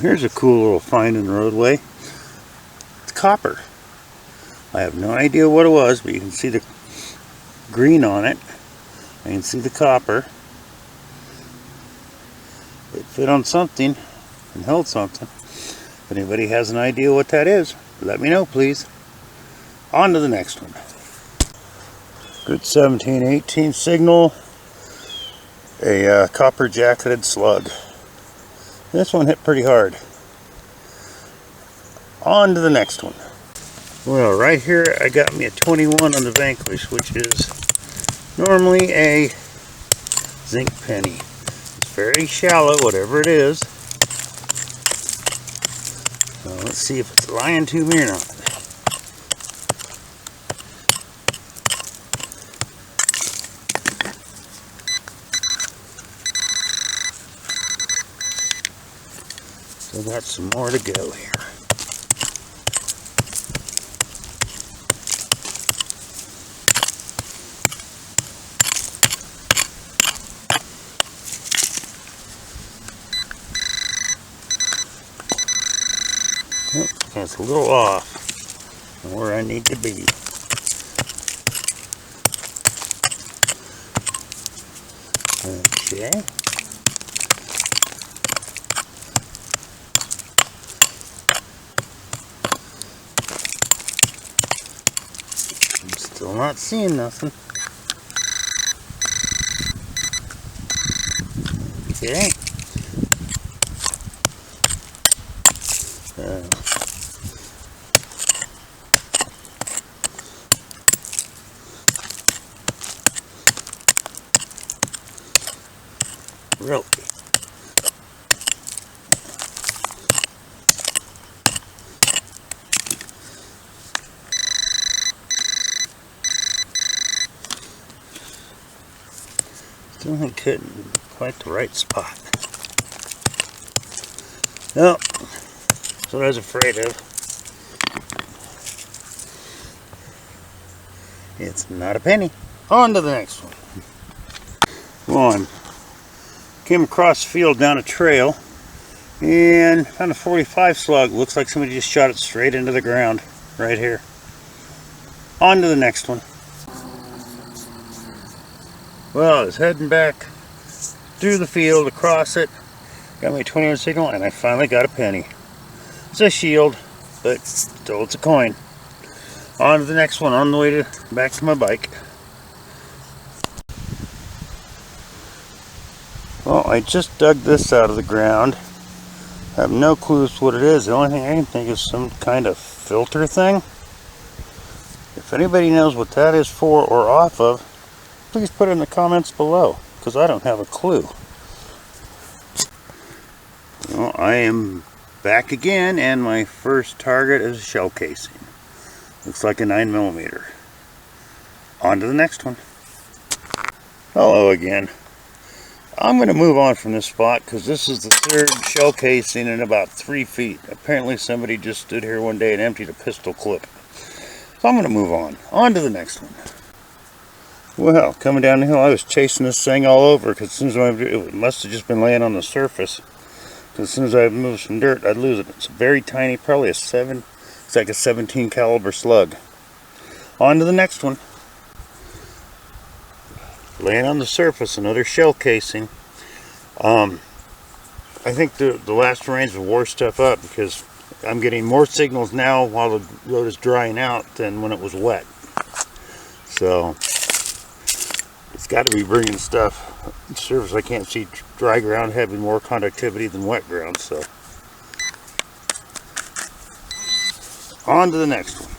Here's a cool little find in the roadway. It's copper. I have no idea what it was, but you can see the green on it. I can see the copper. It fit on something and held something. If anybody has an idea what that is, let me know, please. On to the next one. Good 17-18 signal. A copper jacketed slug. This one hit pretty hard. On to the next one. Well, right here I got me a 21 on the Vanquish, which is normally a zinc penny. It's very shallow, whatever it is. So let's see if it's lying to me or not. Still got some more to go here. Oh, that's a little off from where I need to be. Okay. I'm still not seeing nothing. Okay. Really? Still ain't hitting quite the right spot. No, that's what I was afraid of. It's not a penny. On to the next one. Well, I came across the field down a trail and found a 45 slug. Looks like somebody just shot it straight into the ground right here. On to the next one. Well, I was heading back through the field across it. Got my 21 signal and I finally got a penny. It's a shield, but still it's a coin. On to the next one on the way back to my bike. Well, I just dug this out of the ground. I have no clue what it is. The only thing I can think is some kind of filter thing. If anybody knows what that is for or off of, please put it in the comments below, because I don't have a clue. Well, I am back again, and my first target is a shell casing. Looks like a 9mm. On to the next one. Hello again. I'm going to move on from this spot because this is the third shell casing in about 3 feet. Apparently somebody just stood here one day and emptied a pistol clip. So I'm going to move on. On to the next one. Well, coming down the hill, I was chasing this thing all over because as soon as it must have just been laying on the surface. Because as soon as I move some dirt, I'd lose it. It's very tiny, probably it's like a 17 caliber slug. On to the next one. Laying on the surface, another shell casing. I think the last rains will wore stuff up because I'm getting more signals now while the road is drying out than when it was wet. So it's got to be bringing stuff. The surface, I can't see dry ground having more conductivity than wet ground. So on to the next one.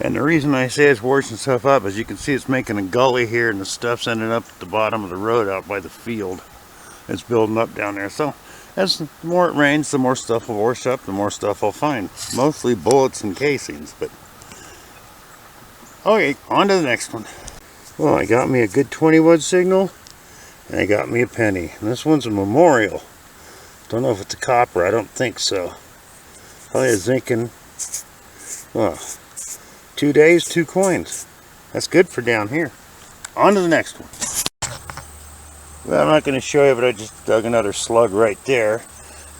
And the reason I say it's washing stuff up is you can see it's making a gully here and the stuff's ending up at the bottom of the road out by the field. It's building up down there. So as the more it rains, the more stuff will wash up, the more stuff I'll find. Mostly bullets and casings, but okay, on to the next one. Well, I got me a good 20 signal and I got me a penny. And this one's a memorial. Don't know if it's a copper, I don't think so. Probably a zinc and, well, 2 days, 2 coins. That's good for down here. On to the next one. Well, I'm not going to show you, but I just dug another slug right there.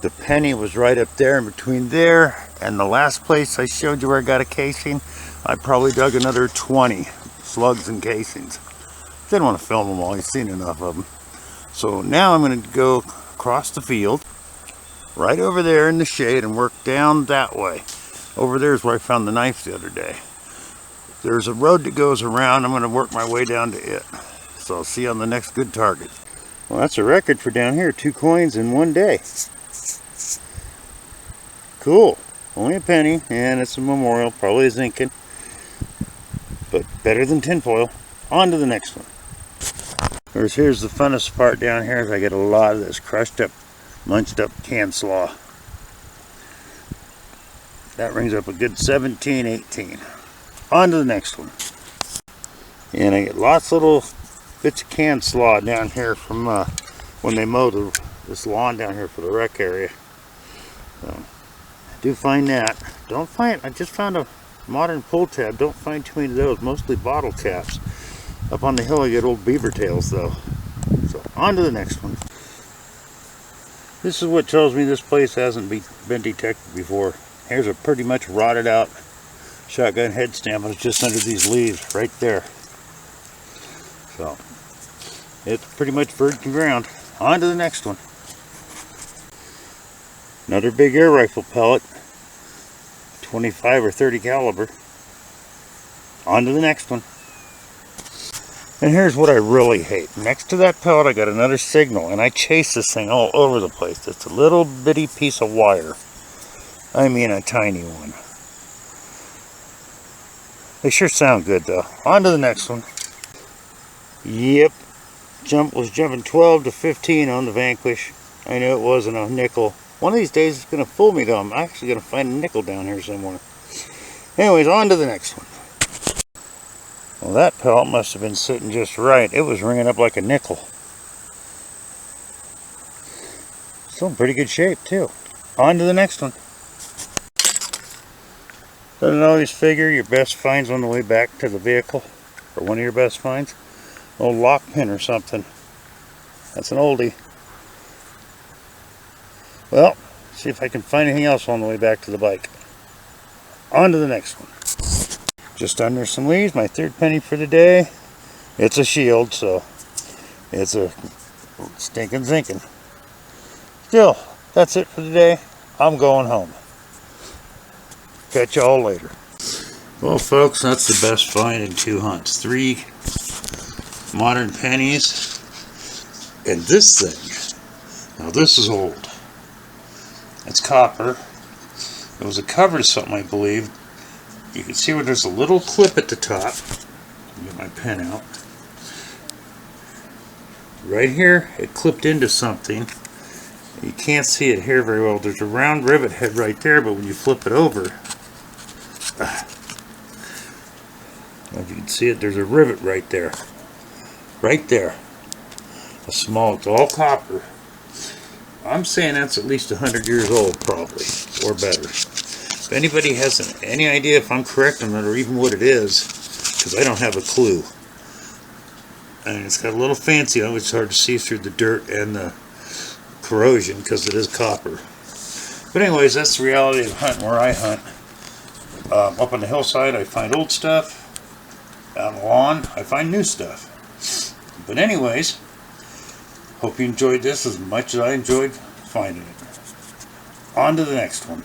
The penny was right up there in between there and the last place I showed you where I got a casing. I probably dug another 20 slugs and casings. Didn't want to film them all, you've seen enough of them. So now I'm going to go across the field, right over there in the shade, and work down that way. Over there is where I found the knife the other day. There's a road that goes around. I'm going to work my way down to it. So I'll see you on the next good target. Well, that's a record for down here. 2 coins in one day. Cool. Only a penny, and it's a memorial. Probably a zinkin. But better than tinfoil. On to the next one. Here's the funnest part down here is I get a lot of this crushed up, munched up canned slaw. That rings up a good 17, 18. On to the next one. And I get lots of little bits of canned slaw down here from when they mow this lawn down here for the rec area. So, I do find that. I just found a modern pull tab. Don't find too many of those, mostly bottle caps. Up on the hill I get old beaver tails though. So on to the next one. This is what tells me this place hasn't been detected before. Here's a pretty much rotted out shotgun head stamp. It's just under these leaves right there. So it's pretty much virgin ground. On to the next one. Another big air rifle pellet. 25 or 30 caliber. On to the next one. And here's what I really hate. Next to that pellet I got another signal, and I chase this thing all over the place. It's a little bitty piece of wire. I mean a tiny one. They sure sound good though. On to the next one. Yep. Was jumping 12 to 15 on the Vanquish. I knew it wasn't a nickel. One of these days it's going to fool me though. I'm actually going to find a nickel down here somewhere. Anyways, on to the next one. Well, that pellet must have been sitting just right. It was ringing up like a nickel. Still in pretty good shape too. On to the next one. Doesn't always figure your best finds on the way back to the vehicle, or one of your best finds. Old lock pin or something. That's an oldie. Well, see if I can find anything else on the way back to the bike. On to the next one. Just under some leaves, my third penny for the day. It's a shield, so it's a stinking zinkin. Still, that's it for the day. I'm going home. Catch y'all later. Well, folks, that's the best find in 2 hunts. 3 modern pennies, and this thing. Now this is old. It's copper. It was a cover to something, I believe. You can see where there's a little clip at the top. I'll get my pen out. Right here, it clipped into something. You can't see it here very well. There's a round rivet head right there, but when you flip it over, if you can see it, there's a rivet right there. Right there. A small, it's all copper. I'm saying that's at least 100 years old, probably, or better. If anybody has any idea if I'm correct on it or even what it is, because I don't have a clue. And it's got a little fancy on it, which is hard to see through the dirt and the corrosion because it is copper. But anyways, that's the reality of hunting where I hunt. Up on the hillside I find old stuff. On the lawn I find new stuff. But anyways, hope you enjoyed this as much as I enjoyed finding it. On to the next one.